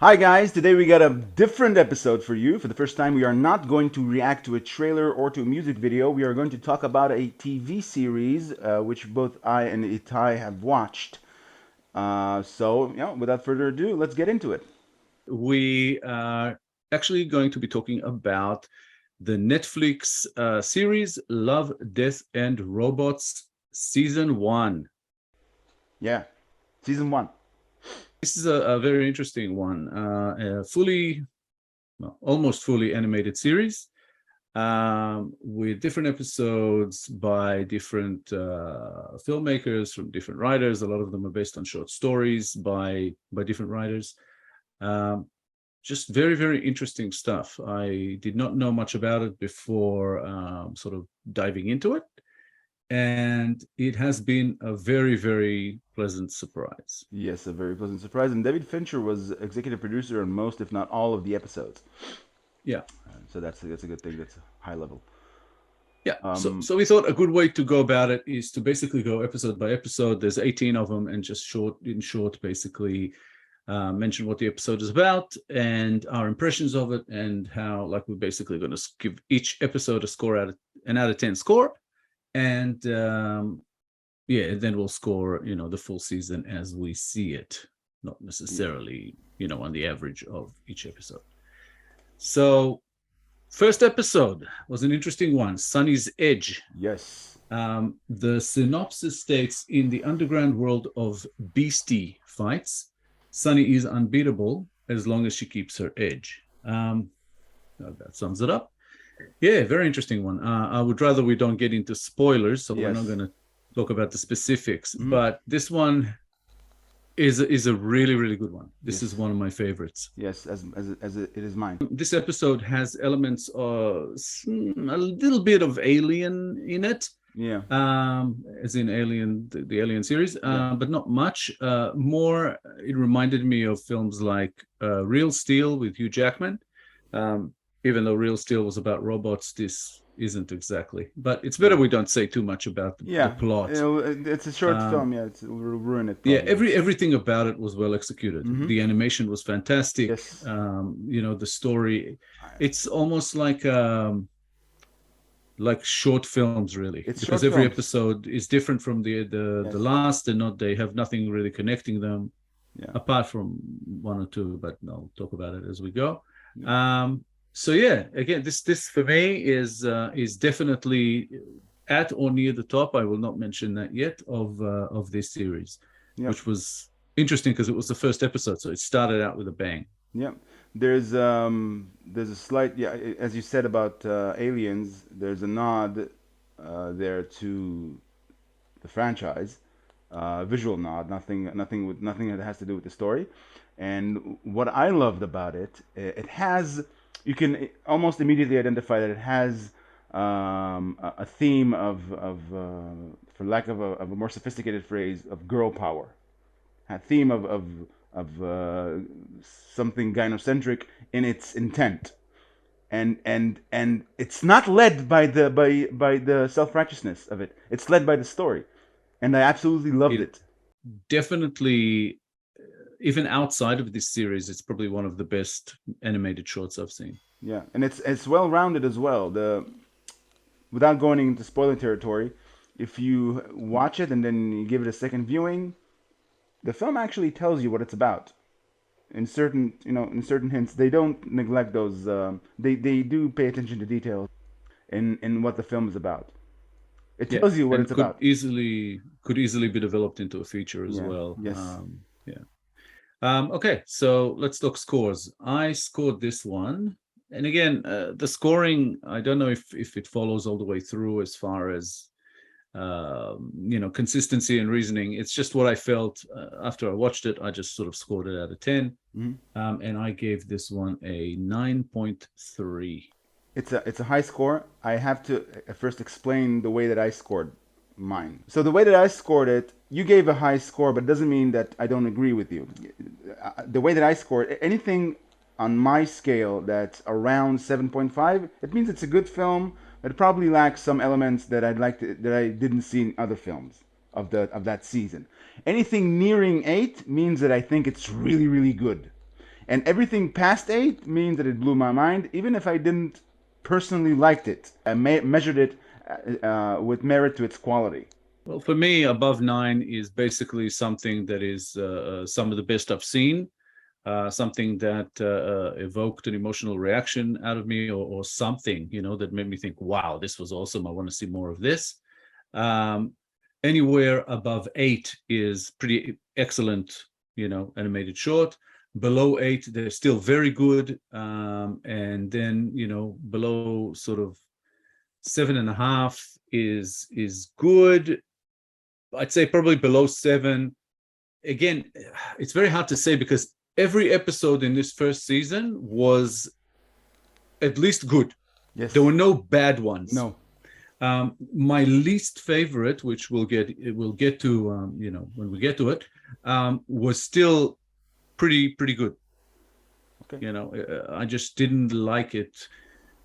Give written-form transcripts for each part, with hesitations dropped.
Hi guys, today we got a different episode for you. For the first time, we are not going to react to a trailer or to a music video. We are going to talk about a TV series which both I and Itai have watched. Without further ado, let's get into it. We are actually going to be talking about the Netflix series Love, Death, and Robots Season 1. Yeah, season one. This is a very interesting one, almost fully animated series with different episodes by different filmmakers from different writers. A lot of them are based on short stories by different writers. Um, just very, very interesting stuff. I did not know much about it before sort of diving into it. And it has been a very, very pleasant surprise. Yes, a very pleasant surprise. And David Fincher was executive producer on most, if not all, of the episodes. Yeah. So that's a good thing. That's high level. Yeah. So, Um, so we thought a good way to go about it is to basically go episode by episode. There's 18 of them, and just short, basically mention what the episode is about and our impressions of it, and how, like, we're basically going to give each episode a score out of 10 score, and then we'll score the full season as we see it, not necessarily on the average of each episode. So first episode was an interesting one, Sunny's Edge. yes. The synopsis states, in the underground world of beastie fights, Sunny is unbeatable as long as she keeps her edge. That sums it up. Yeah, very interesting one. I would rather we don't get into spoilers, so we're not Yes. going to talk about the specifics. Mhm. But this one is a really, really good one. This is Yes. one of my favorites. Yes, as it is mine. This episode has elements of a little bit of Alien in it, Yeah. as in Alien, the Alien series, Yeah. but not much. More, it reminded me of films like Real Steel with Hugh Jackman. Um, Even though Real Steel was about robots, this isn't exactly. But it's better Yeah. we don't say too much about the Yeah. plot. It's a short Um, film. Yeah, it'll ruin it yeah, probably. everything about it was well executed. Mm-hmm. The animation was fantastic. Yes. The story, it's almost like short films, really, It's because short every films. episode is different from the Yes. last, and not they have nothing really connecting them Yeah. apart from one or two, but I'll talk about it as we go. Yeah. So yeah, again, this for me is definitely at or near the top. I will not mention that yet of this series, Yep. which was interesting because it was the first episode, so it started out with a bang. Yep. There's a slight, yeah, as you said about aliens. There's a nod there to the franchise, visual nod. Nothing that has to do with the story. And what I loved about it, it has, you can almost immediately identify that it has a theme for lack of a more sophisticated phrase, of girl power. A theme of something gynocentric in its intent, and it's not led by the self righteousness of it. It's led by the story, and I absolutely loved It it. definitely, even outside of this series, it's probably one of the best animated shorts I've seen. Yeah, and it's well rounded as well. The Without going into spoiler territory, if you watch it and then you give it a second viewing, the film actually tells you what it's about. In certain hints, they don't neglect those. They do pay attention to details in what the film is about. It Yeah, tells you what and it's about. could easily be developed into a feature as Yeah. well. Yes. Yeah. Okay, so let's talk scores. I scored this one, and again, the scoring, I don't know if it follows all the way through as far as consistency and reasoning. It's just what I felt after I watched it. I just sort of scored it out of 10, Hmm. and I gave this one a 9.3. It's a high score. I have to first explain the way that I scored mine. So the way that I scored it, you gave a high score, but it doesn't mean that I don't agree with you. The way that I scored anything on my scale that's around 7.5, it means it's a good film. It probably lacks some elements that I didn't see in other films of that season. Anything nearing 8 means that I think it's really really good. And everything past 8 means that it blew my mind, even if I didn't personally liked it. I measured it with merit to its quality. Well, for me, above 9 is basically something that is some of the best I've seen, something that evoked an emotional reaction out of me, or something, that made me think, wow, this was awesome. I want to see more of this. Um, Anywhere above 8 is pretty excellent, animated short. Below 8, they're still very good. And then, below sort of 7.5 is good. I'd say probably below 7. Again, it's very hard to say because every episode in this first season was at least good. Yes. There were no bad ones. No. My least favorite, which we'll get to, when we get to it, was still pretty good. Okay. I just didn't like it.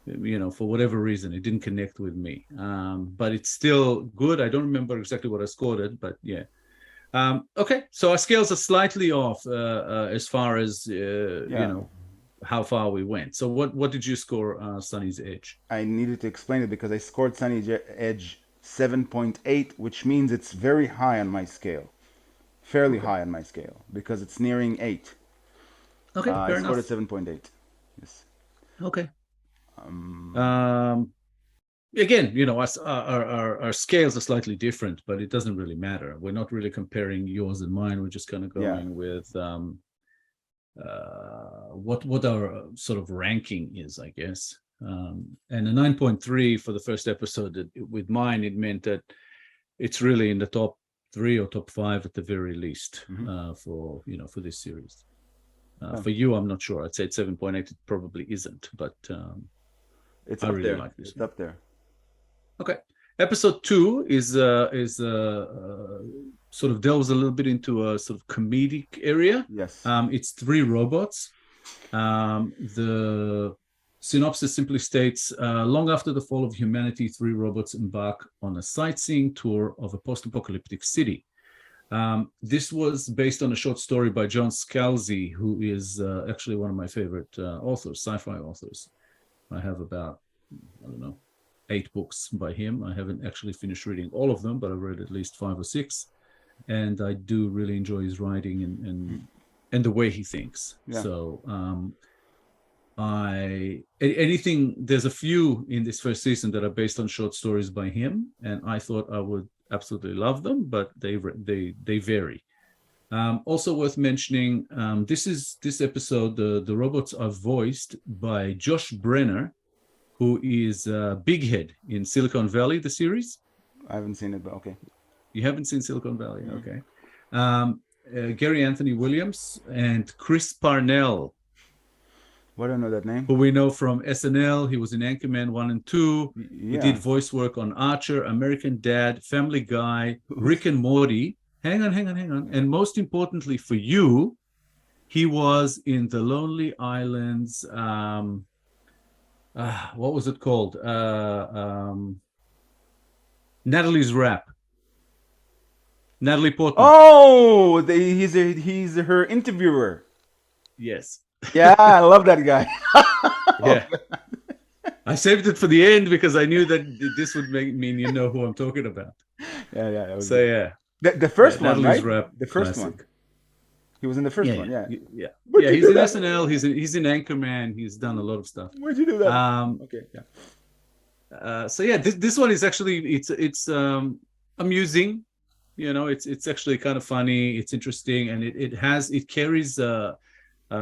For whatever reason, it didn't connect with me. But it's still good. I don't remember exactly what I scored it, but yeah. Okay, so our scales are slightly off as far as how far we went. So what did you score Sunny's Edge? I needed to explain it because I scored Sunny's Edge 7.8, which means it's very high on my scale. Fairly high on my scale because it's nearing 8. Okay, fair I enough. scored at 7.8. Yes. Okay. Again, our scales are slightly different, but it doesn't really matter. We're not really comparing yours and mine. We're just kind of going with what our sort of ranking is, I guess. And a 9.3 for the first episode. With mine, it meant that it's really in the top 3 or top 5 at the very least for this series. For you, I'm not sure. I'd say it's 7.8. It probably isn't, but it's I up really there. like this. It's up there. Okay. Episode 2 is sort of delves a little bit into a sort of comedic area. Yes. It's 3 robots. The synopsis simply states, long after the fall of humanity, 3 robots embark on a sightseeing tour of a post-apocalyptic city. This was based on a short story by John Scalzi, who is actually one of my favorite authors, sci-fi authors. I have about, 8 books by him. I haven't actually finished reading all of them, but I've read at least 5 or 6. And I do really enjoy his writing and the way he thinks. Yeah. So there's a few in this first season that are based on short stories by him, and I thought I would absolutely love them, but they vary. Also worth mentioning, this episode, the robots are voiced by Josh Brenner, who is Big Head in Silicon Valley, the series. I haven't seen it, but okay. You haven't seen Silicon Valley? Okay. Gary Anthony Williams and Chris Parnell. Why don't I know that name? Who we know from SNL. He was in Anchorman 1 and 2. Yeah. He did voice work on Archer, American Dad, Family Guy, Rick and Morty. Hang on. And most importantly for you, he was in The Lonely Island's, what was it called? Natalie's Rap. Natalie Portman. Oh, he's her interviewer. Yes. Yeah, I love that guy. Yeah. I saved it for the end because I knew that this would mean you know who I'm talking about. Yeah. So yeah. The first one, Natalie's right? Rap, The first classic. one. He was in the first one, yeah. Yeah. Where'd Yeah, you he's do in that? SNL. He's in Anchorman. He's done a lot of stuff. Where'd you do that? Okay, yeah. So yeah, this one is actually it's amusing. It's actually kind of funny. It's interesting, and it carries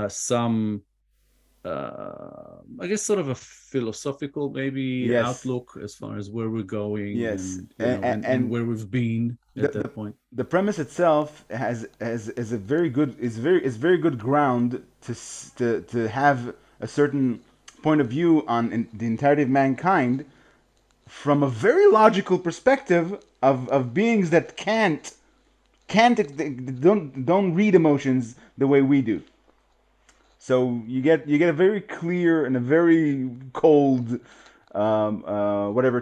some I guess sort of a philosophical maybe outlook as far as where we're going and where we've been at that point. The premise itself is very good ground to have a certain point of view on the entirety of mankind from a very logical perspective of beings that don't read emotions the way we do. So you get a very clear and a very cold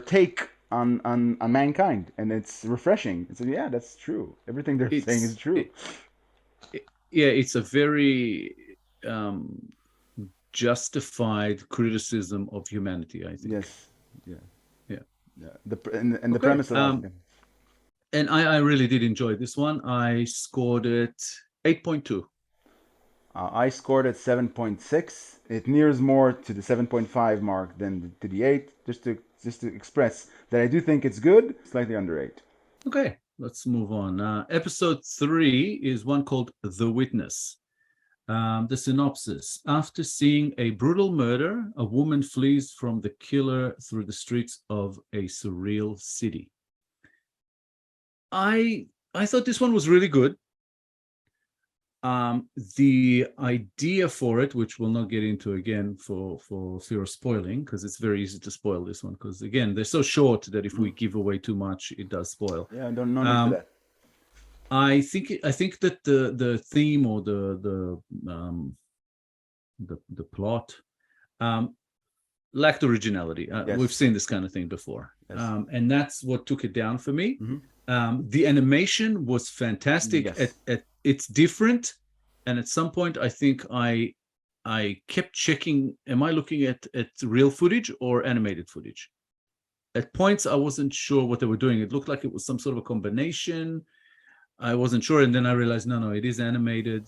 take on mankind, and it's refreshing. It's yeah, that's true. Everything they're saying is true. Yeah, it's a very um, justified criticism of humanity, I think. Yes. Yeah. Yeah. Yeah. And the Okay. premise of that. Yeah. And I really did enjoy this one. I scored it 8.2. I scored at 7.6. It nears more to the 7.5 mark than to the 8. Just to express that I do think it's good, slightly under 8. Okay, let's move on. Episode 3 is one called The Witness. The synopsis: after seeing a brutal murder, a woman flees from the killer through the streets of a surreal city. I thought this one was really good. The idea for it, which we'll not get into again for fear of spoiling, because it's very easy to spoil this one, because again, they're so short that if we give away too much, it does spoil. Yeah, no need for that. I think that the theme or the plot lacked originality. Yes. We've seen this kind of thing before. Yes. And that's what took it down for me. Mm-hmm. The animation was fantastic. Yes. It's different. And at some point, I think I kept checking, am I looking at real footage or animated footage? At points, I wasn't sure what they were doing. It looked like it was some sort of a combination. I wasn't sure. And then I realized, no, it is animated.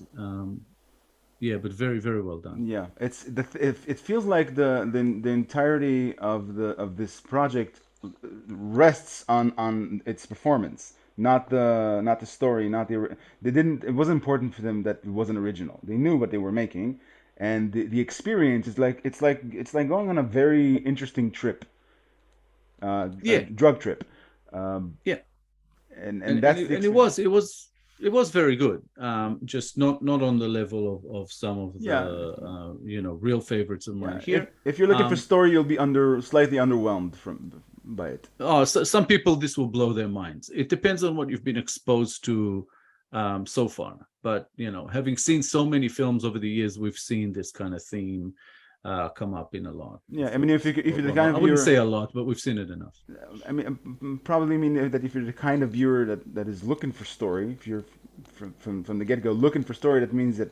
Yeah, but very, very well done. Yeah, it feels like the entirety of this project rests on its performance, not the story, not the they didn't. It wasn't important for them that it wasn't original. They knew what they were making, and the experience is like it's like going on a very interesting trip, Yeah, a drug trip, yeah, and that's the and it was very good. Just not on the level of some of the yeah. Real favorites of mine Yeah, here. if you're looking for story, you'll be slightly underwhelmed by it. Oh, so some people this will blow their minds. It depends on what you've been exposed to so far. But having seen so many films over the years, we've seen this kind of theme come up in a lot. Yeah, I mean, if you're the kind of I wouldn't say a lot, but we've seen it enough. I mean, probably mean that if you're the kind of viewer that is looking for story, if you're from the get go looking for story, that means that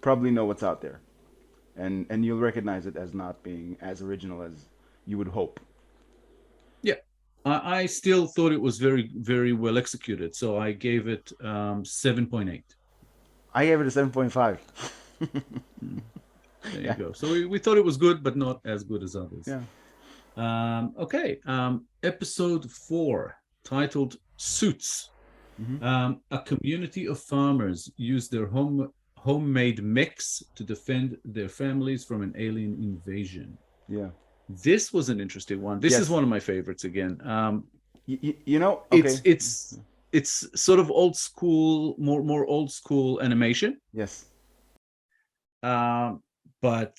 probably know what's out there, and you'll recognize it as not being as original as you would hope. Yeah, I still thought it was very, very well executed, so I gave it 7.8. I gave it a 7.5. There you go. So we thought it was good, but not as good as others. Yeah. Okay. Episode 4, titled Suits. A community of farmers use their homemade mechs to defend their families from an alien invasion. Yeah. This was an interesting one. This is one of my favorites again. Okay. It's sort of old school, more old school animation. Yes. But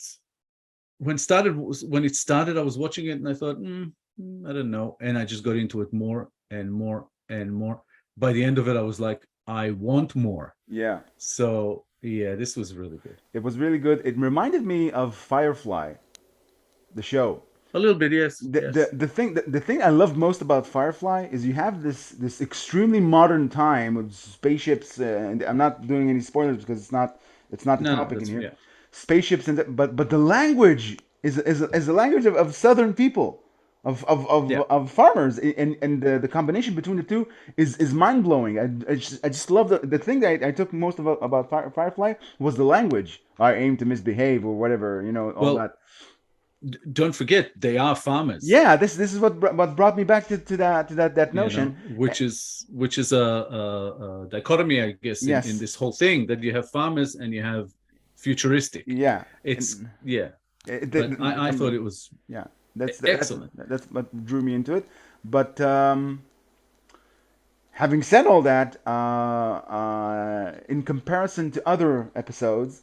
when it started, I was watching it and I thought, I don't know, and I just got into it more and more and more. By the end of it, I was like, I want more. Yeah. So yeah, this was really good. It was really good. It reminded me of Firefly, the show. A little bit, yes. The thing I love most about Firefly is you have this extremely modern time with spaceships, and I'm not doing any spoilers because it's not the topic in here. Yeah. Spaceships but the language is the language of Southern people, of farmers, and the combination between the two is mind blowing. I just love the thing that I took most about Firefly was the language. I aim to misbehave or whatever, all that. Don't forget, they are farmers. Yeah, this is what brought me back to that notion, which is a dichotomy, I guess, yes. in this whole thing, that you have farmers and you have futuristic. Yeah, But I thought it was excellent. That's what drew me into it. But having said all that, in comparison to other episodes,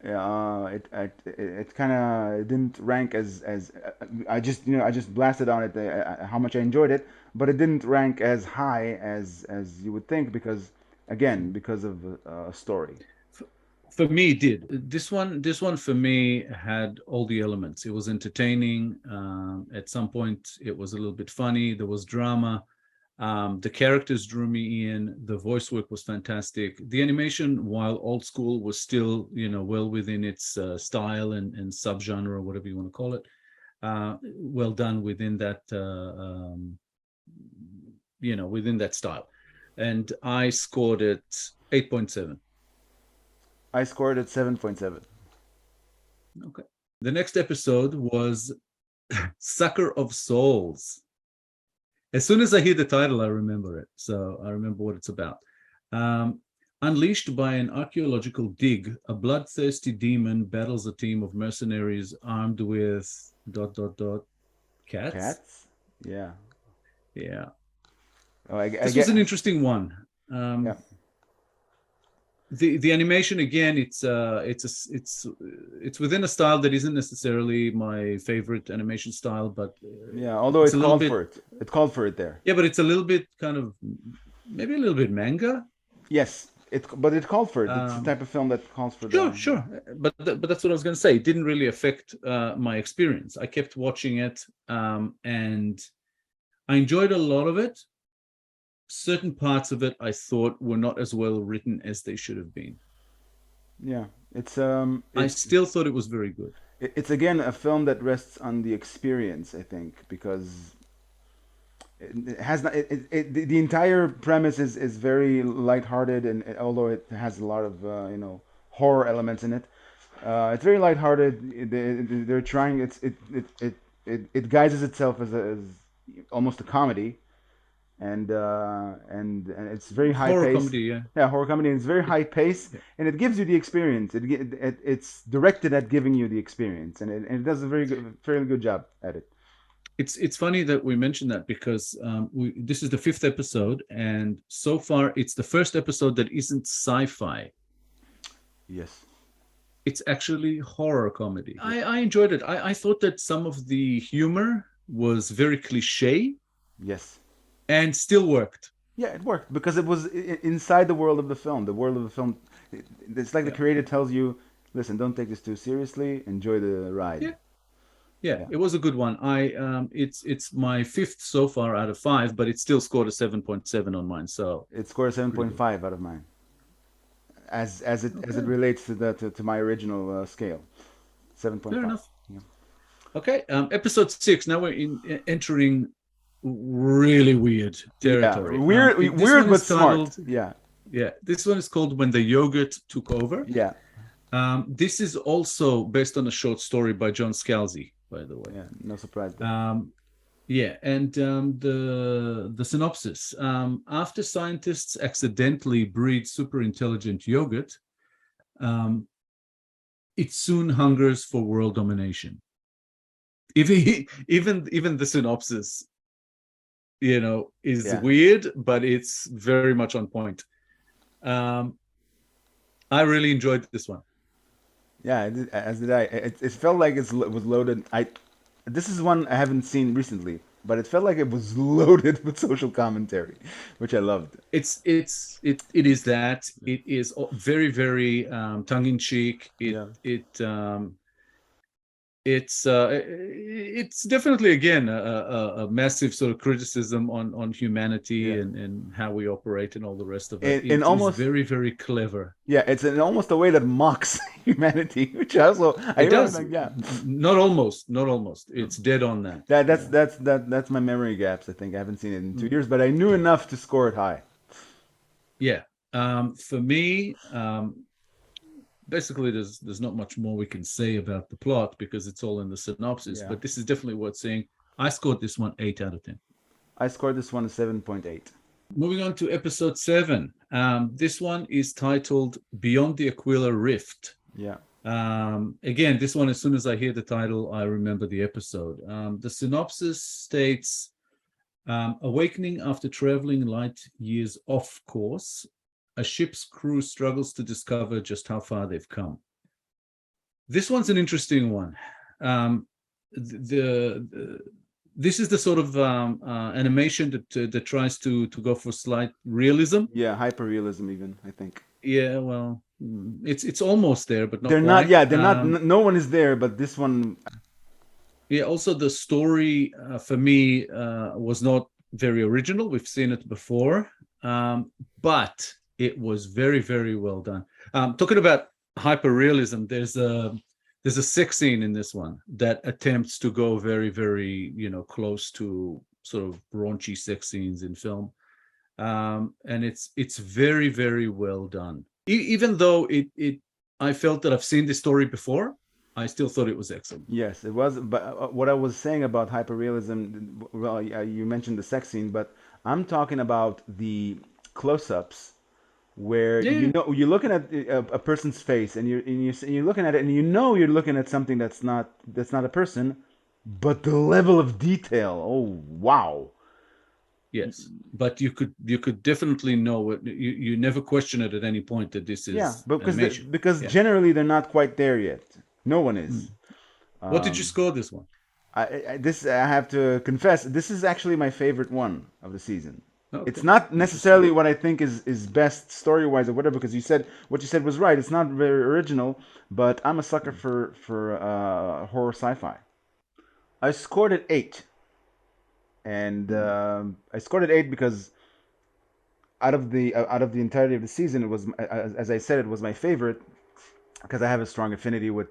it kind of didn't rank as I just blasted on it how much I enjoyed it, but it didn't rank as high as you would think because of a story. For me, it did. This one for me had all the elements. It was entertaining. At some point, it was a little bit funny. There was drama. The characters drew me in. The voice work was fantastic. The animation, while old school, was still, well within its style and subgenre, or whatever you want to call it. Well done within that, within that style. And I scored it 8.7. I scored at 7.7. Okay. The next episode was Sucker of Souls. As soon as I hear the title, I remember it. So I remember what it's about. Unleashed by an archaeological dig, a bloodthirsty demon battles a team of mercenaries armed with ... cats. Cats? Yeah. Yeah. Oh, This was an interesting one. Yeah. The animation, again, it's within a style that isn't necessarily my favorite animation style, but Yeah, although it's it a little called bit, for it. It called for it there. yeah, but it's a little bit kind of, maybe a little bit manga. Yes, but it called for it. It's the type of film that calls for Sure, the. sure. But that's what I was going to say. It didn't really affect my experience. I kept watching it, and I enjoyed a lot of it. Certain parts of it I thought were not as well written as they should have been. Yeah, I still thought it was very good. it's again a film that rests on the experience, I think, because it has not. The entire premise is very lighthearted, and although it has a lot of horror elements in it, it's very lighthearted. They're trying. It guises itself as almost a comedy, and it's very high Horror pace. comedy, yeah. Yeah, horror comedy. And it's very high pace, Yeah. and it gives you the experience. It's directed at giving you the experience, and it does a fairly good job at it. It's funny that we mentioned that because this is the 5th episode, and so far it's the first episode that isn't sci-fi. Yes. It's actually horror comedy. I enjoyed it. I thought that some of the humor was very cliche. Yes. And still worked. Yeah, it worked because it was inside the world of the film. The world of the film, it's like the creator tells you, listen, don't take this too seriously. Enjoy the ride. Yeah, it was a good one. It's my 5th so far out of 5, but it still scored a 7.7 on mine. So it scored a 7.5 out of mine, as it relates to my original scale, 7.5. Fair enough. Yeah. Okay, episode 6. Now we're entering really weird territory. Yeah, weird but smart. Yeah. This one is called When the Yogurt Took Over. Yeah. This is also based on a short story by John Scalzi, by the way. Yeah, no surprise. Yeah, and the synopsis: after scientists accidentally breed super intelligent yogurt, it soon hungers for world domination. Even the synopsis, is weird, but it's very much on point. I really enjoyed this one. Yeah, as did I. It felt like it was loaded. This is one I haven't seen recently, but it felt like it was loaded with social commentary, which I loved. It is that. It is very, very tongue in cheek. It's definitely, again, a massive sort of criticism on humanity and how we operate and all the rest of it. It's almost very, very clever. Yeah, it's in almost a way that mocks humanity, which also it does. Not almost. It's dead on that. That's my memory gaps. I think I haven't seen it in 2 years, but I knew enough to score it high. Yeah, for me. Basically, there's not much more we can say about the plot because it's all in the synopsis, but this is definitely worth seeing. I scored this one 8 out of 10. I scored this one a 7.8. Moving on to episode 7. This one is titled Beyond the Aquila Rift. Yeah. Again, this one, as soon as I hear the title, I remember the episode. The synopsis states, awakening after traveling light years off course, a ship's crew struggles to discover just how far they've come. This one's an interesting one. This is the sort of animation that tries to go for slight realism. Yeah, hyper-realism even, I think. Yeah, well, it's almost there, but not they're quite. not. Yeah, they're not. No one is there, but this one. Yeah. Also, the story for me was not very original. We've seen it before, but it was very, very well done. Talking about hyperrealism, there's a sex scene in this one that attempts to go very, very, close to sort of raunchy sex scenes in film, and it's very, very well done. Even though I felt that I've seen this story before, I still thought it was excellent. Yes, it was. But what I was saying about hyperrealism, well, you mentioned the sex scene, but I'm talking about the close-ups where Yeah, you're looking at a person's face and you're looking at it and you're looking at something that's not a person, but the level of detail. Oh, wow. yes, but you could definitely know it. You never question it at any point that this Yeah, is but animation. because Yeah. generally they're not quite there yet. No one is. Hmm. What did you score this one? I have to confess, this is actually my favorite one of the season. It's Okay, not interesting. necessarily what I think is best story wise or whatever, because what you said was right. It's not very original, but I'm a sucker for horror sci-fi. I scored it 8, and Hmm. I scored it 8 because out of the entirety of the season, it was, as I said, it was my favorite because I have a strong affinity with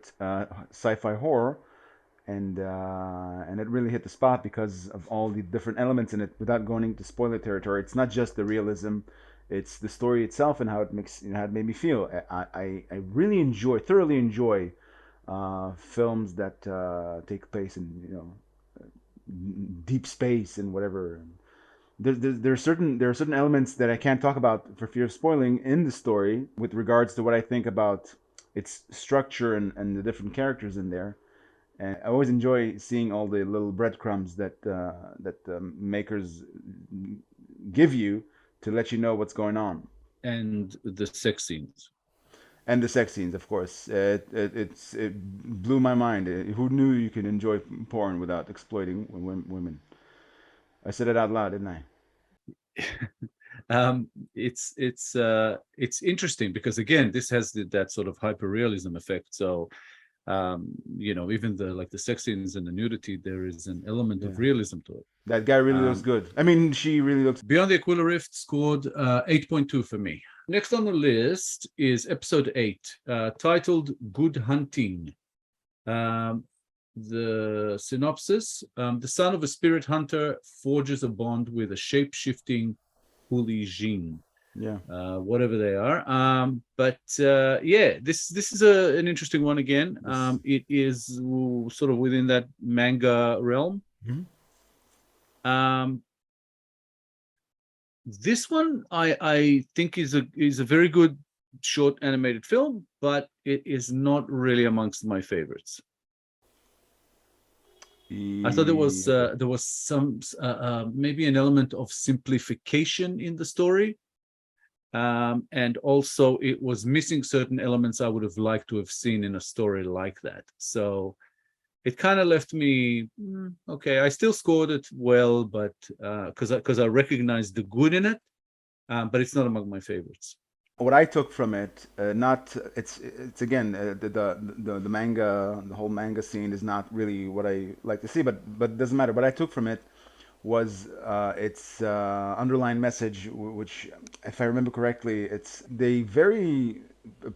sci-fi horror, and it really hit the spot because of all the different elements in it. Without going into spoiler territory, it's not just the realism; it's the story itself and how it makes, how it made me feel. I really thoroughly enjoy films that take place in deep space and whatever. There are certain elements that I can't talk about for fear of spoiling in the story with regards to what I think about its structure and the different characters in there. And I always enjoy seeing all the little breadcrumbs that makers give you to let you know what's going on. And the sex scenes. And the sex scenes, of course. It blew my mind. Who knew you could enjoy porn without exploiting women? I said it out loud, didn't I? It's interesting because again, this has that sort of hyperrealism effect. So even the sex scenes and the nudity, there is an element Yeah. of realism to it. That guy really looks Um, good. I mean, she really looks. Beyond the Aquila Rift scored 8.2 for me. Next on the list is episode 8, titled Good Hunting. Um, the synopsis: the son of a spirit hunter forges a bond with a shape-shifting Huli Jin, Yeah. whatever they are. But yeah, this is an interesting one again. This. It is sort of within that manga realm. Mhm. Um, this one I think is a very good short animated film, but it is not really amongst my favorites. I thought Okay. there was some maybe an element of simplification in the story, and also it was missing certain elements I would have liked to have seen in a story like that. So it kind of left me okay. I still scored it well, but because I recognized the good in it, but it's not among my favorites. What I took from it, not it's again the manga, the whole manga scene is not really what I like to see, but it doesn't matter. What I took from it was its underlying message, which, if I remember correctly, they very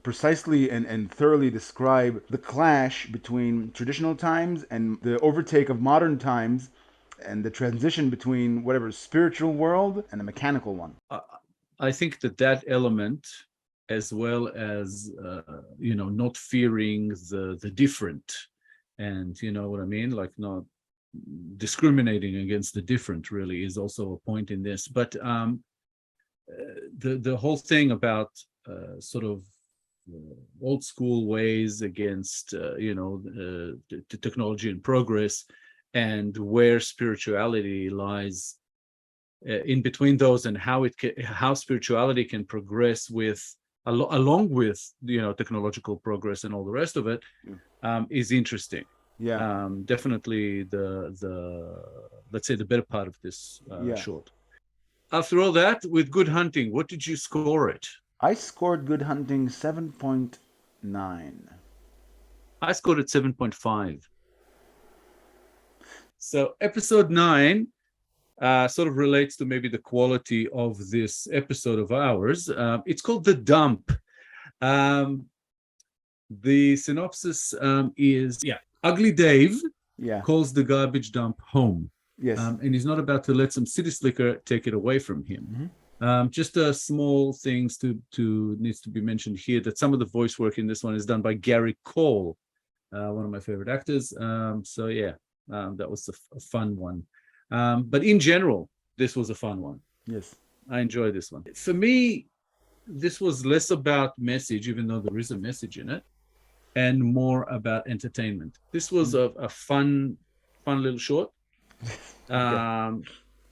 precisely and thoroughly describe the clash between traditional times and the overtake of modern times, and the transition between whatever spiritual world and a mechanical one. I, I think that element, as well as not fearing the different, and you know what I mean, like not discriminating against the different, really is also a point in this. But the whole thing about sort of old school ways against the technology and progress, and where spirituality lies in between those, and how spirituality can progress with along with technological progress and all the rest of it, is interesting. Yeah, Definitely the let's say the better part of this yeah. short. After all that, with Good Hunting, what did you score it? I scored Good Hunting 7.9. I scored it 7.5. So episode 9 sort of relates to maybe the quality of this episode of ours. It's called The Dump. Um, the synopsis is, Ugly Dave Yeah. calls the garbage dump home. Yes. And he's not about to let some city slicker take it away from him. Just small things needs to be mentioned here, that some of the voice work in this one is done by Gary Cole, one of my favorite actors. So yeah, that was a fun one. But in general, this was a fun one. Yes. I enjoyed this one. For me, this was less about message, even though there is a message in it, and more about entertainment. This was a fun little short.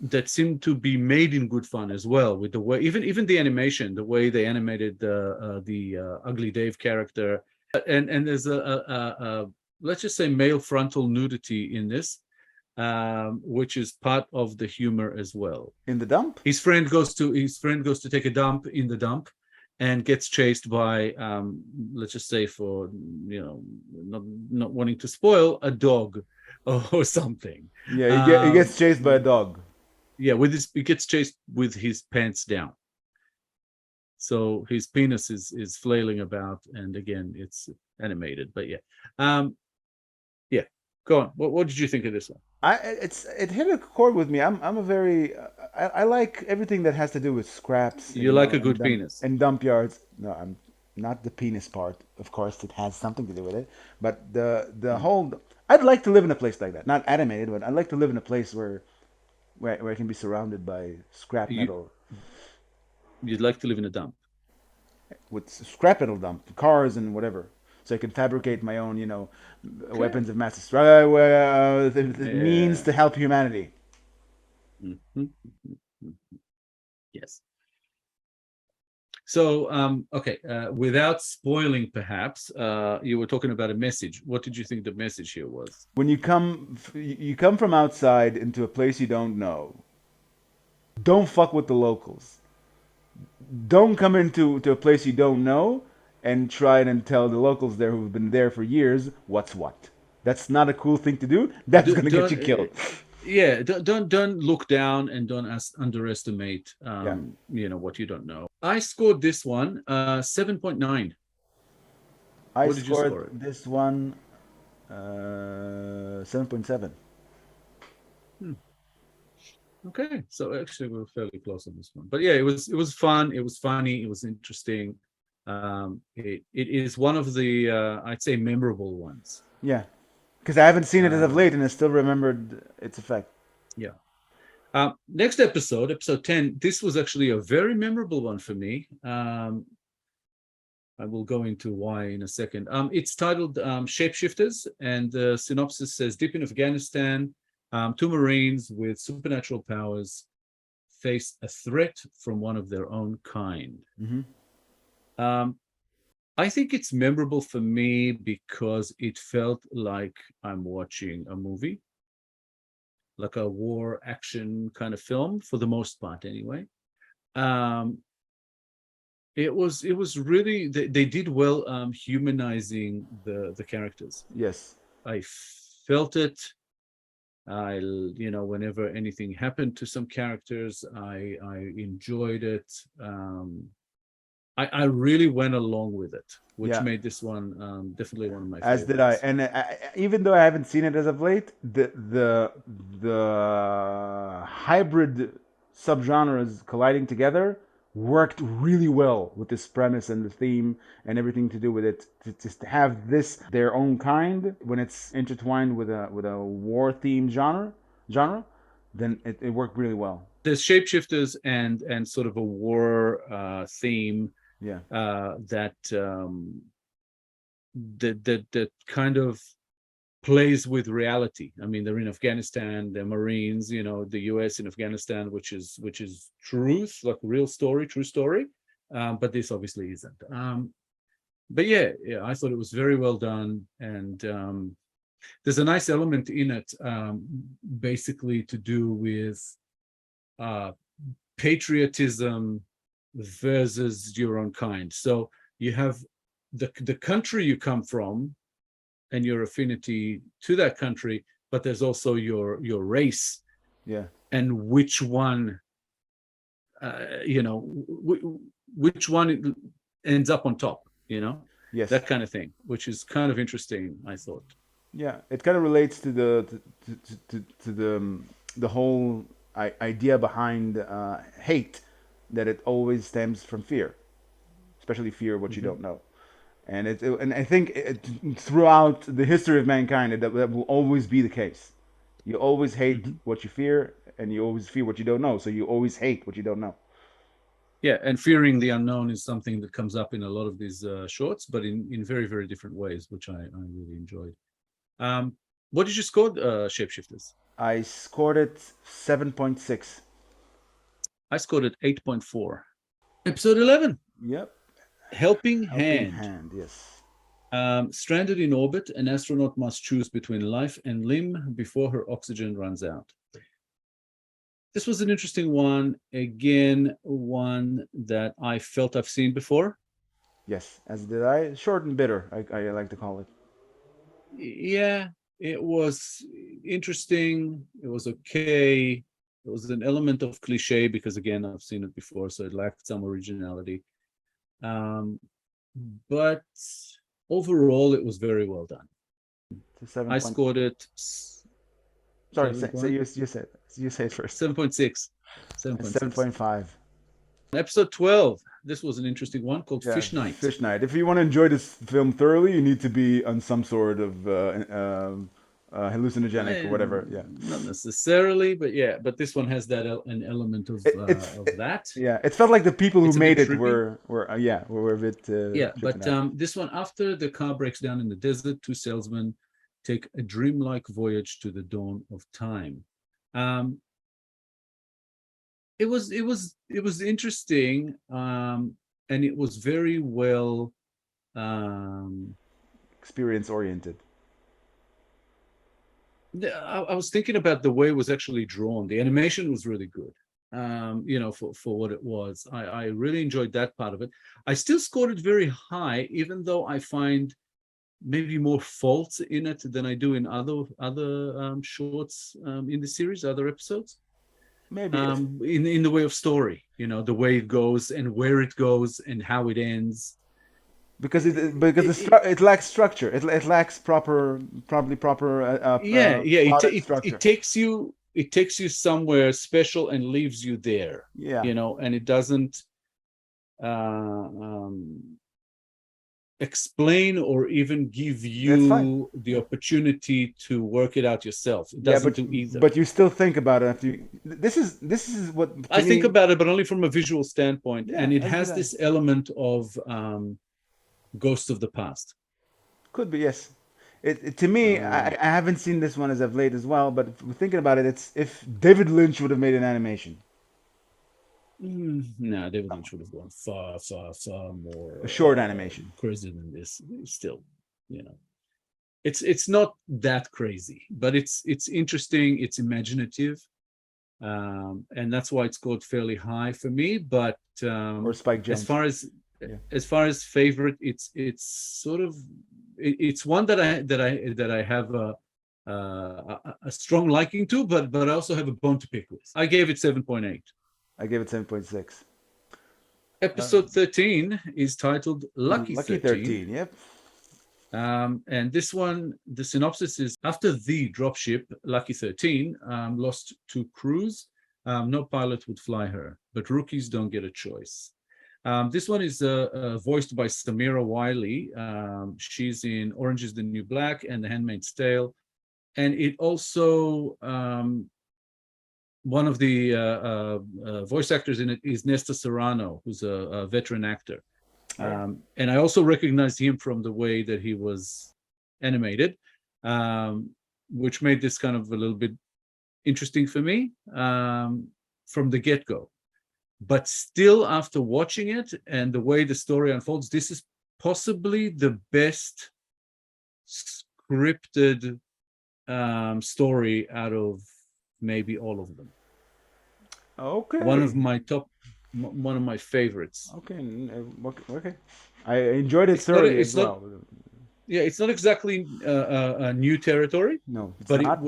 That seemed to be made in good fun as well, with the way even the animation, the way they animated the Ugly Dave character, and there's a let's just say male frontal nudity in this, which is part of the humor as well. In the dump, his friend goes to take a dump in the dump, and gets chased by let's just say, for not wanting to spoil, a dog or something. Yeah, he gets chased by a dog. Yeah, he gets chased with his pants down. So his penis is flailing about, and again, it's animated. But yeah, yeah. Go on. What did you think of this one? It hit a chord with me. I'm a very I like everything that has to do with scraps. You like a good penis and dump yards. No, I'm not the penis part. Of course, it has something to do with it. But the whole, I'd like to live in a place like that. Not animated, but I'd like to live in a place where I can be surrounded by scrap metal. You'd like to live in a dump with scrap metal dump, cars and whatever. So I can fabricate my own, weapons of mass destruction, means to help humanity. Yes. So, okay, without spoiling, perhaps, you were talking about a message. What did you think the message here was? When you come from outside into a place you don't know, don't fuck with the locals. Don't come into a place you don't know and try and tell the locals there who've been there for years what's what. That's not a cool thing to do. That's going to get you killed. Yeah, don't look down and don't underestimate what you don't know. I scored this one 7.9. I scored this one 7.7. Okay, so actually we're fairly close on this one. But yeah, it was fun, it was funny, it was interesting. It is one of the I'd say memorable ones. Yeah. Because I haven't seen it as of late, and I still remembered its effect. Yeah. Next episode 10. This was actually a very memorable one for me. I will go into why in a second. It's titled Shapeshifters, and the synopsis says, deep in Afghanistan, two Marines with supernatural powers face a threat from one of their own kind. I think it's memorable for me because it felt like I'm watching a movie, like a war action kind of film, for the most part anyway. It was really, they did well humanizing the characters. Yes. I felt it. Whenever anything happened to some characters, I enjoyed it. I really went along with it, which made this one definitely one of my favorites. As did I. And even though I haven't seen it as of late, the hybrid subgenres colliding together worked really well with this premise and the theme and everything to do with it. Just to have this their own kind when it's intertwined with a war themed genre, then it worked really well. There's shapeshifters and sort of a war theme. Yeah. That kind of plays with reality. I mean, they're in Afghanistan, they're Marines, the US in Afghanistan, which is truth, like real story, true story. But this obviously isn't. But yeah, I thought it was very well done. And there's a nice element in it, basically to do with patriotism versus your own kind. So you have the country you come from and your affinity to that country, but there's also your race. Yeah. and which one, which one ends up on top, Yes. that kind of thing, which is kind of interesting, I thought. Yeah, it kind of relates to the whole idea behind hate, that it always stems from fear, especially fear of what you Mm-hmm. don't know. And I think throughout the history of mankind, that will always be the case. You always hate Mm-hmm. what you fear, and you always fear what you don't know. So you always hate what you don't know. Yeah, and fearing the unknown is something that comes up in a lot of these shorts, but in very, very different ways, which I really enjoyed. Um, what did you score, Shapeshifters? I scored it 7.6. I scored it 8.4. Episode 11, Yep. Helping Helping Hand. hand. Yes. Stranded in orbit, an astronaut must choose between life and limb before her oxygen runs out. This was an interesting one. Again, one that I felt I've seen before. Yes. As did I. Short and bitter. I like to call it. Yeah, it was interesting. It was okay. It was an element of cliche because, again, I've seen it before, so it lacked some originality. Um, but overall, it was very well done. It's a seven I point. scored it. Sorry. Sorry, go Say ahead. you say it first. 7.6. Seven 7.6. point five. Episode 12. This was an interesting one called Yeah, Fish Night. Fish Night. If you want to enjoy this film thoroughly, you need to be on some sort of hallucinogenic or whatever. Yeah, Not necessarily, but yeah, but this one has that an element it's of that. yeah. It felt like the people who It's a bit made it trippy. were a bit Yeah, tripping but out. this one, after the car breaks down in the desert, two salesmen take a dreamlike voyage to the dawn of time. Um, it was interesting, and it was very well. Um, Experience oriented. I was thinking about the way it was actually drawn. The animation was really good. For what it was. I really enjoyed that part of it. I still scored it very high, even though I find maybe more faults in it than I do in other shorts in the series, other episodes. Maybe it's In the way of story, the way it goes and where it goes and how it ends. because It, it lacks structure. It lacks probably proper yeah, plotted structure. it takes you somewhere special and leaves you there, Yeah, and it doesn't uh, um, explain or even give that's fine. you the opportunity to work it out yourself. It Yeah, doesn't do either. but you still think about it after you. This is what to I think me. about it, but only from a visual standpoint, Yeah, and it as did has I. this element of ghosts of the past. Could be, yes. To me, Um, I haven't seen this one as of late as well, but thinking about it, it's if David Lynch would have made an animation, no, David Lynch would have gone far, far, far more a short animation. crazy than this. Still, you know, it's not that crazy, but it's interesting. It's imaginative, and that's why it's scored fairly high for me. But Or Spike as Jones. far as Yeah. favorite, it's sort of it's one that I have a strong liking to, but I also have a bone to pick with. I gave it 7.8. I gave it 7.6. Episode 13 is titled Lucky Lucky 13. 13, yep. And this one, the synopsis is: after the dropship Lucky 13 lost to crews, no pilot would fly her, but rookies don't get a choice. This one is voiced by Samira Wiley. She's in Orange is the New Black and The Handmaid's Tale. And it also, one of the voice actors in it is Nesta Serrano, who's a veteran actor. And I also recognized him from the way that he was animated, which made this kind of a little bit interesting for me from the get-go. But still, after watching it and the way the story unfolds, this is possibly the best scripted story out of maybe all of them. Okay. One of my favorites. Okay. Okay. I enjoyed it It's not a, thoroughly as it's not well. yeah, it's not exactly a new territory, No, it's but not.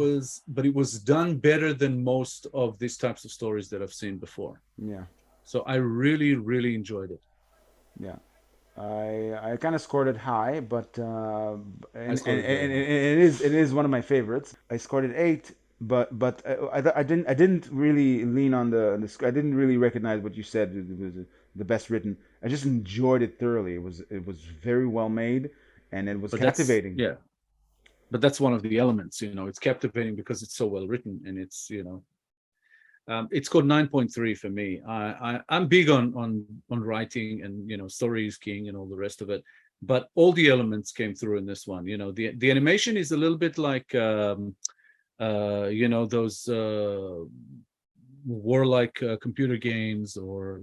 it was done better than most of these types of stories that I've seen before. Yeah, So I really, really enjoyed it. yeah. I kind of scored it high, but I scored it very high. it is one of my favorites. I scored it 8, but I didn't really lean on I didn't really recognize what you said. It was the best written. I just enjoyed it thoroughly. It was very well made, and it was But that's captivating. yeah, but that's one of the elements. It's captivating because it's so well written, and it's got 9.3 for me. I'm big on writing, and story is king and all the rest of it. But all the elements came through in this one. The animation is a little bit like those warlike computer games, or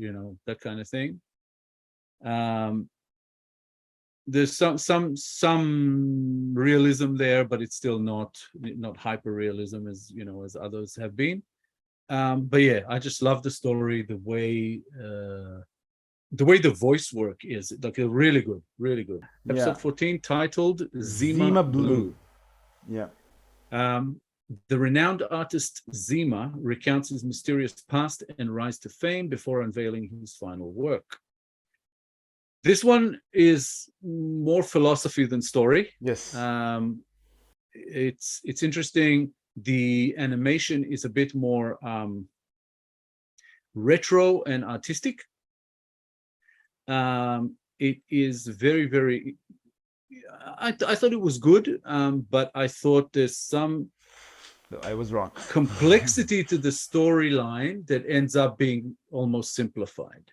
that kind of thing. Um, there's some realism there, but it's still not hyper realism as others have been. But yeah, I just love the story, the way the voice work is like really good, really good. Yeah, Episode 14 titled Zima Zima Blue. Blue. Yeah, Um, the renowned artist Zima recounts his mysterious past and rise to fame before unveiling his final work. This one is more philosophy than story. yes, It's interesting. The animation is a bit more retro and artistic. It is very, very. I thought it was good, but I thought there's some I was wrong. complexity to the storyline that ends up being almost simplified.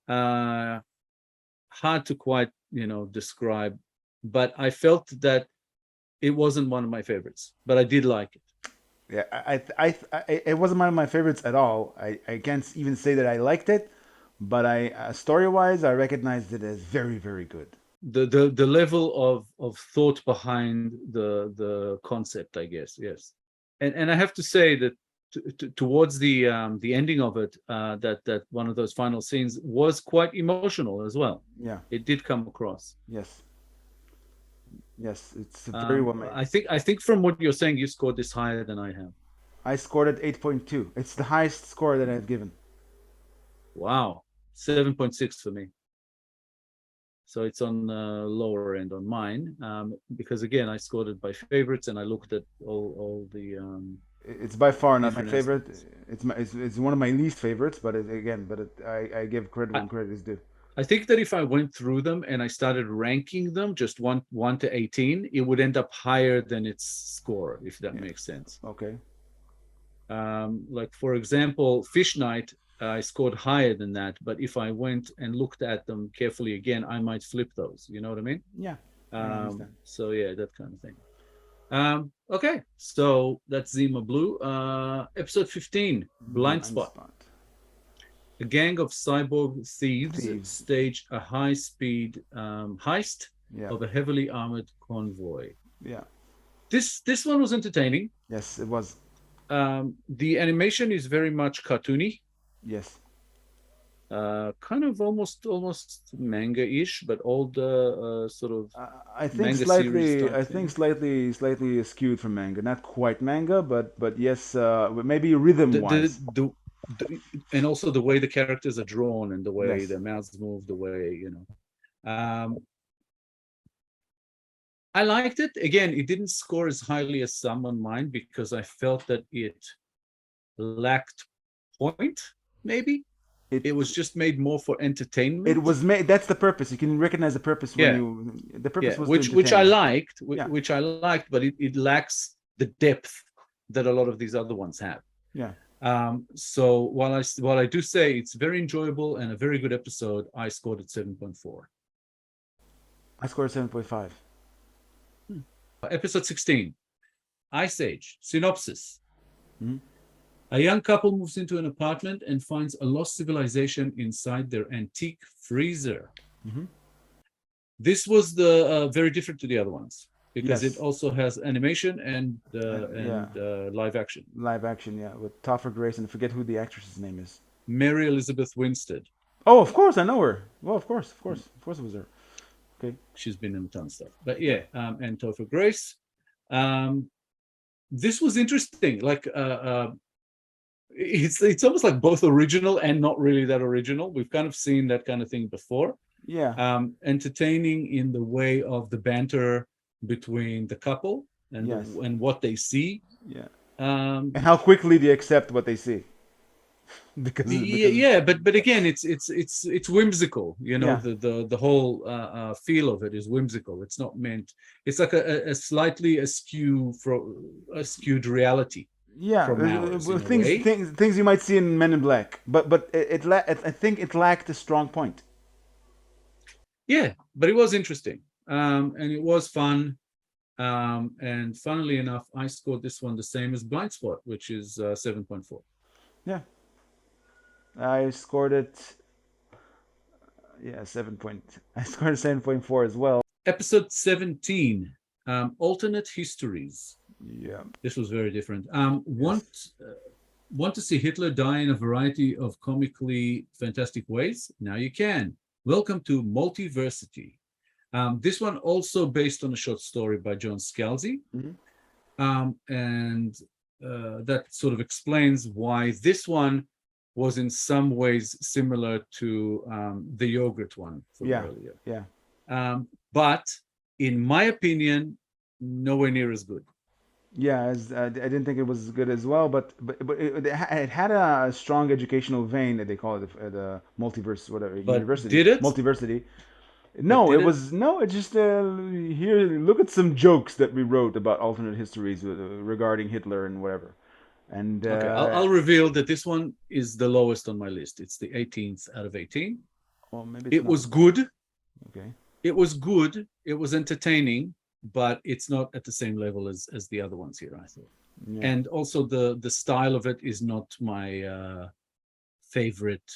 Hard to quite describe, but I felt that it wasn't one of my favorites, but I did like it. Yeah, it wasn't one of my favorites at all. I can't even say that I liked it, but story wise, I recognized it as very, very good. The level of thought behind the concept, I guess. Yes. And I have to say that towards the ending of it, that one of those final scenes was quite emotional as well. Yeah. It did come across. Yes. Yes, it's very well made. I think from what you're saying, you scored this higher than I have. I scored it 8.2. It's the highest score that I've given. Wow, 7.6 for me. So it's on the lower end on mine, because again, I scored it by favorites, and I looked at all the. It's by far not my different favorite. aspects. It's one of my least favorites, but I give credit when credit is due. I think that if I went through them and I started ranking them just one to 18, it would end up higher than its score, if that makes sense. Okay. Like for example, Fish Night, I scored higher than that, but if I went and looked at them carefully again, I might flip those. You know what I mean? Yeah. I understand. So yeah, that kind of thing. Okay, so that's Zima Blue. Episode 15, Blind Spot. A gang of cyborg thieves stage a high-speed heist of a heavily armored convoy. Yeah. This one was entertaining. Yes, it was. The animation is very much cartoony. Yes. Kind of almost manga-ish, but all the sort of I think slightly skewed from manga. Not quite manga, but yes, maybe rhythm-wise. And also the way the characters are drawn and the way Yes. their mouths move, the way I liked it. Again, it didn't score as highly as some on mine because I felt that it lacked point, maybe. It was just made more for entertainment. It was made. That's the purpose. You can recognize the purpose when the purpose was which I liked, which I liked, but it lacks the depth that a lot of these other ones have. Yeah. So while I do say it's very enjoyable and a very good episode, I scored it 7.4. I scored 7.5. Episode 16, Ice Age. Synopsis. Mm-hmm. A young couple moves into an apartment and finds a lost civilization inside their antique freezer. Mm-hmm. This was very different to the other ones because it also has animation and live action. Live action, yeah, with Topher Grace, and I forget who the actress's name is. Mary Elizabeth Winstead. Oh, of course, I know her. Well, of course it was her. Okay. She's been in a ton of stuff. But yeah, and Topher Grace. Um, this was interesting. Like it's almost like both original and not really that original. We've kind of seen that kind of thing before. Yeah. Entertaining in the way of the banter between the couple and Yes. and what they see. Yeah. Um, And how quickly they accept what they see. Because yeah, but again, it's whimsical. You know, yeah. the whole feel of it is whimsical. It's not meant. It's like a slightly skewed reality Yeah, from ours well, in a way. things you might see in Men in Black, but I think it lacked a strong point. Yeah, but it was interesting, and it was fun. And funnily enough, I scored this one the same as Blind Spot, which is 7.4. Yeah, I scored it. Yeah, 7 point. I scored 7.4 as well. Episode 17, Alternate Histories. Yeah. This was very different. Yes. Want to see Hitler die in a variety of comically fantastic ways? Now you can. Welcome to Multiversity. This one also based on a short story by John Scalzi. And that sort of explains why this one was in some ways similar to the yogurt one from Yeah. earlier. Yeah. But in my opinion, nowhere near as good. Yeah, I didn't think it was good as well, but it had a strong educational vein that they call it the multiverse, whatever, But university, did it? multiversity. But No, did it it? was no. It just here. Look at some jokes that we wrote about alternate histories regarding Hitler and whatever. And Okay, I'll reveal that this one is the lowest on my list. It's the 18th out of 18. well, maybe it's It not. was good. Okay. It was good. It was entertaining, but it's not at the same level as the other ones here, I thought. Yeah. And also the style of it is not my favorite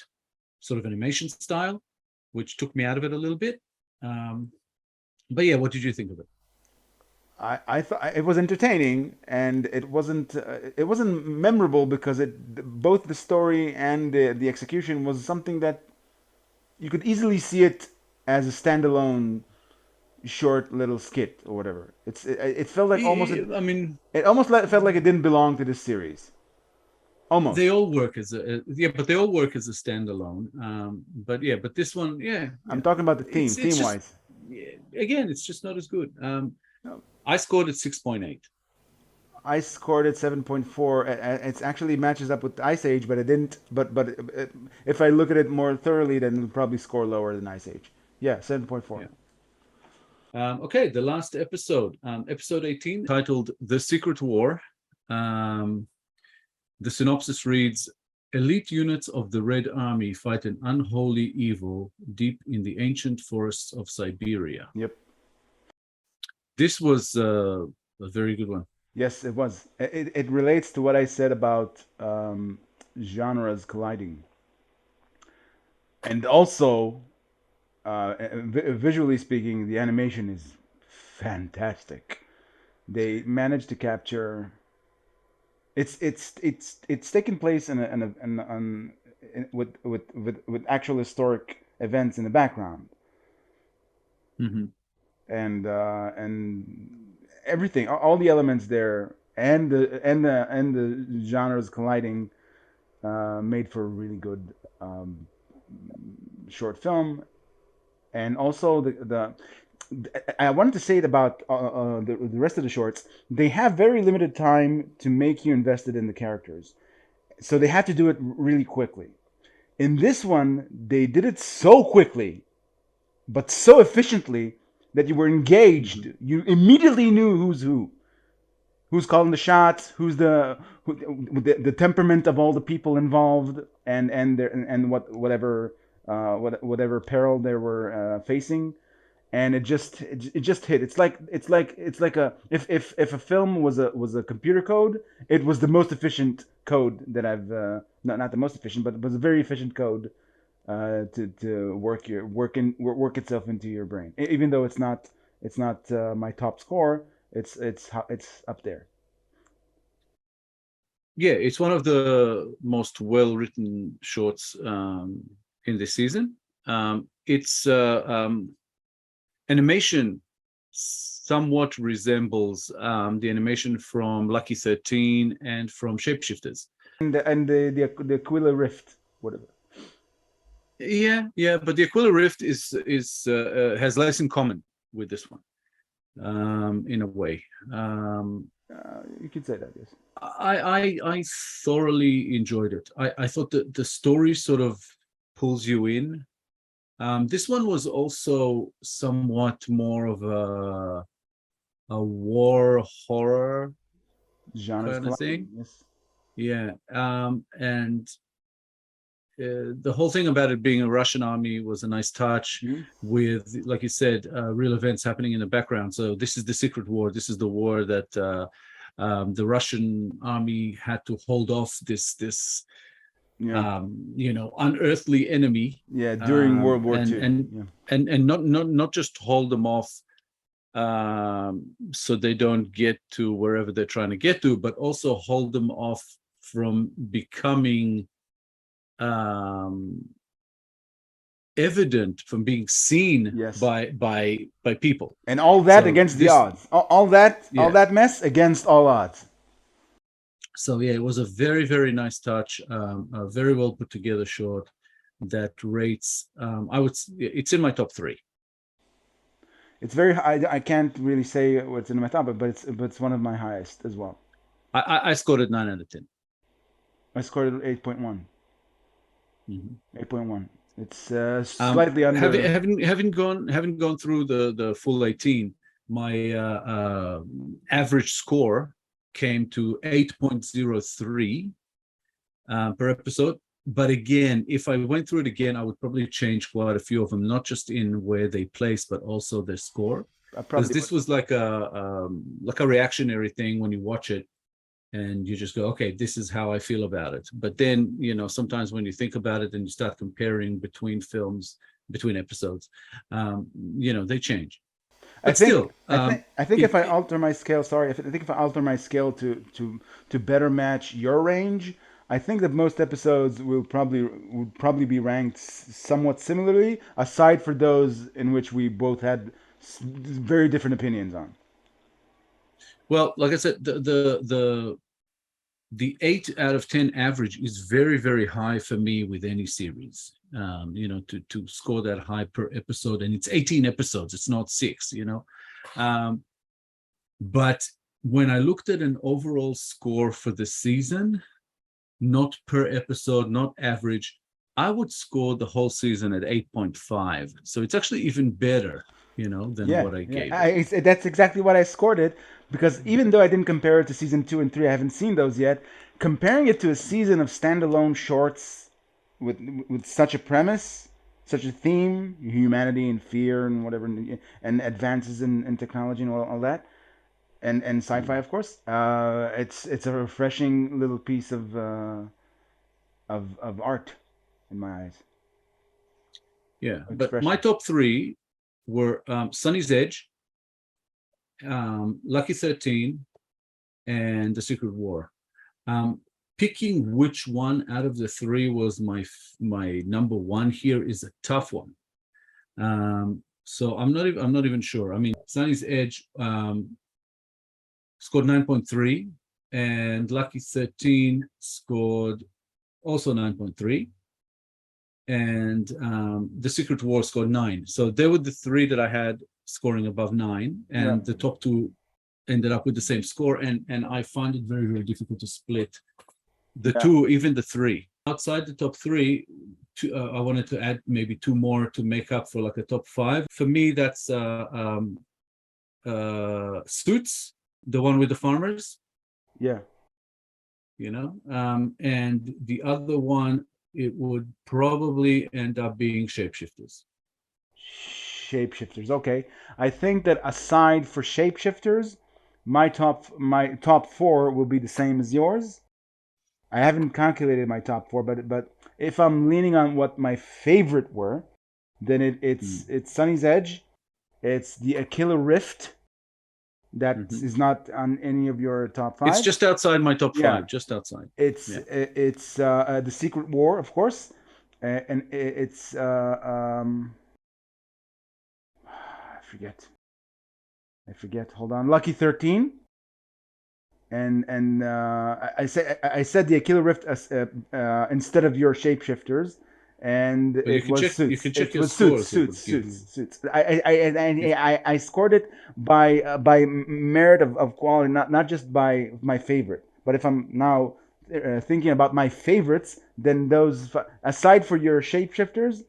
sort of animation style, which took me out of it a little bit. But yeah, what did you think of it? I thought it was entertaining, and it wasn't memorable because it both the story and the execution was something that you could easily see it as a standalone short little skit or whatever. It felt like I mean, it almost felt like it didn't belong to this series. they Almost. all work as yeah, but they all work as a standalone. But yeah, but this one, yeah, I'm talking about the it's theme just wise. yeah, again, it's just not as good. No. I scored at 6.8. I scored it 7.4. It actually matches up with Ice Age, but it didn't. But if I look at it more thoroughly, then it'll probably score lower than Ice Age. Yeah, 7.4. Yeah. Okay, the last episode, episode 18, titled "The Secret War." The synopsis reads: Elite units of the Red Army fight an unholy evil deep in the ancient forests of Siberia. Yep. This was a very good one. Yes, it was. It relates to what I said about genres colliding, and also visually speaking, the animation is fantastic. They managed to capture. It's taking place with actual historic events in the background, Mhm. and everything, all the elements there, and the genres colliding, made for a really good short film. And also the I wanted to say it about the rest of the shorts. They have very limited time to make you invested in the characters, so they had to do it really quickly. In this one, they did it so quickly, but so efficiently that you were engaged. Mhm. You immediately knew who's calling the shots, the temperament of all the people involved, and whatever peril they were facing, and it just hit. It's like a if a film was a computer code, it was the most efficient code that I've not the most efficient, but it was a very efficient code to work itself into your brain. Even though it's not my top score, it's up there. Yeah, it's one of the most well-written shorts in this season. It's animation somewhat resembles the animation from Lucky 13 and from Shapeshifters. And the Aquila Rift, whatever. Yeah, but the Aquila Rift is has less in common with this one, in a way. You could say that, yes. I thoroughly enjoyed it. I thought that the story sort of pulls you in. This one was also somewhat more of a war horror Genres kind of colliding, thing. yes. Yeah, and the whole thing about it being a Russian army was a nice touch with, like you said, real events happening in the background. So this is the secret war. This is the war that the Russian army had to hold off this unearthly enemy. Yeah, during World War II. And not just hold them off so they don't get to wherever they're trying to get to, but also hold them off from becoming evident, from being seen by people, and all that against the odds, all that mess against all odds. So yeah, it was a very, very nice touch, a very well put together short that rates it's in my top 3. It's very high. I can't really say what's in my top, but it's one of my highest as well. I scored it 9 out of 10. I scored it 8.1. 8.1. It's slightly under. Having gone through the full 18, my average score came to 8.03 per episode. But again, if I went through it again, I would probably change quite a few of them, not just in where they place, but also their score. Because this was like a reactionary thing when you watch it, and you just go, okay, this is how I feel about it. But then, sometimes when you think about it and you start comparing between films, between episodes, they change. But I think if I alter my scale, if I alter my scale to better match your range, I think that most episodes would probably be ranked somewhat similarly, aside for those in which we both had very different opinions on. Well, like I said, the 8 out of 10 average is very, very high for me with any series. To score that high per episode, and it's 18 episodes, it's not 6. But when I looked at an overall score for the season, not per episode, not average, I would score the whole season at 8.5. So it's actually even better, than what I gave it. That's exactly what I scored it, because even though I didn't compare it to season 2 and 3, I haven't seen those yet, comparing it to a season of standalone shorts with such a premise, such a theme, humanity and fear and whatever, and advances in technology and all that, and sci-fi, of course, it's a refreshing little piece of art in my eyes. Yeah, but my top 3 were Sunny's Edge, Lucky 13, and The Secret War. Picking which one out of the 3 was my number 1 here is a tough one. So I'm not even sure. I mean, Sunny's Edge scored 9.3, and Lucky 13 scored also 9.3. And The Secret War scored 9. So they were the 3 that I had scoring above 9, and the top 2 ended up with the same score. And I find it very, very difficult to split the 2, even the 3. Outside the top 3, I wanted to add maybe 2 more to make up for like a top 5. For me, that's Suits, the one with the farmers. Yeah. And the other one, it would probably end up being Shapeshifters. Shapeshifters, okay. I think that aside for Shapeshifters, my top 4 will be the same as yours. I haven't calculated my top 4, but if I'm leaning on what my favorite were, then it's Sunny's Edge, it's the Aquila Rift. That is not on any of your top 5. It's just outside my top 5, just outside. It's The Secret War, of course, and it's I I forget. Hold on. Lucky 13. And I said the Aquila Rift instead of your shapeshifters, and But you it can was check. You suits. can check It your was suits, scores. It suits, would give suits, you. suits. I scored it by merit of quality, not just by my favorite. But if I'm now thinking about my favorites, then those aside for your shapeshifters,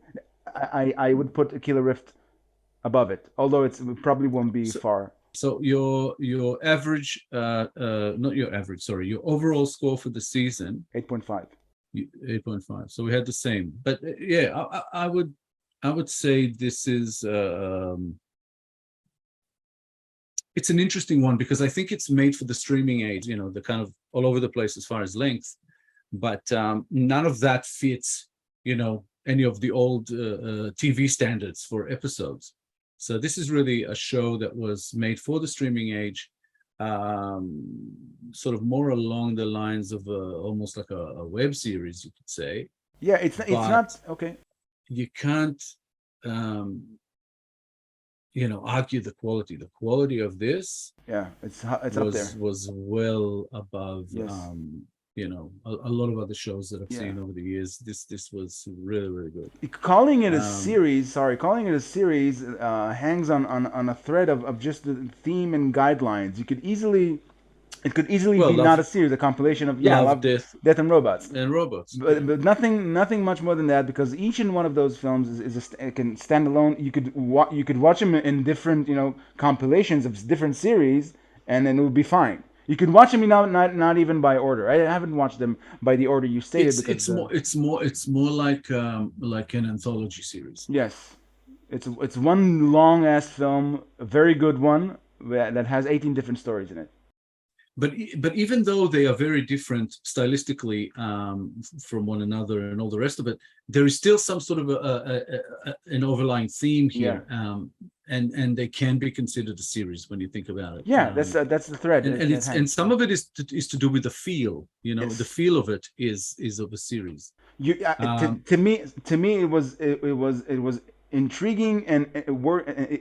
I would put Aquila Rift above it. Although it probably won't be So, far. so your average, not your average, sorry, your overall score for the season, 8.5. 8.5. So we had the same. But yeah, I would say this is it's an interesting one because I think it's made for the streaming age. You know, the kind of all over the place as far as length, but none of that fits. You know, any of the old TV standards for episodes. So this is really a show that was made for the streaming age, sort of more along the lines of almost like a web series, you could say. Yeah, it's But not okay. you can't, um, you know, argue the quality. The quality of this Yeah, it's up there. was well above, Yes. you know, a lot of other shows that I've Yeah. seen over the years. This was really really good. Calling it a Um, series, sorry, calling it a series hangs on a thread of just the theme and guidelines. It could easily well, be not a series, a compilation of love, love, death, death and robots. and robots. Yeah. But nothing much more than that because each and one of those films it can stand alone. You could watch them in different compilations of different series, and then it would be fine. You could watch them not even by order. I haven't watched them by the order you stated because It's more like an anthology series. yes, it's one long ass film, a very good one that has 18 different stories in it. But even though they are very different stylistically from one another and all the rest of it, there is still some sort of an overlying theme Yeah, here, and they can be considered a series when you think about it. yeah, that's the thread. It And hangs. some of it is to do with the feel. You know, the Yes. feel of it is of a series. You Um, to me it was intriguing and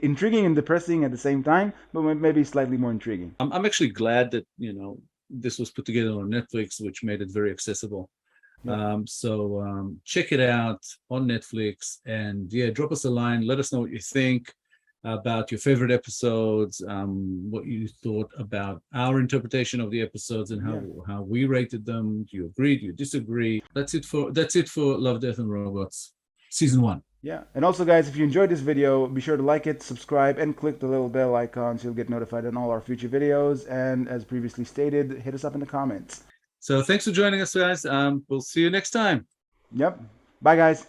intriguing and depressing at the same time, but maybe slightly more intriguing. I'm actually glad that this was put together on Netflix, which made it very accessible. Yep. So check it out on Netflix, and yeah, drop us a line. Let us know what you think about your favorite episodes, what you thought about our interpretation of the episodes, and Yeah. how we rated them. Do you agree? Do you disagree? That's it for Love, Death, and Robots, season 1. Yeah. And also, guys, if you enjoyed this video, be sure to like it, subscribe, and click the little bell icon so you'll get notified on all our future videos. And as previously stated, hit us up in the comments. So thanks for joining us, guys. We'll see you next time. Yep. Bye, guys.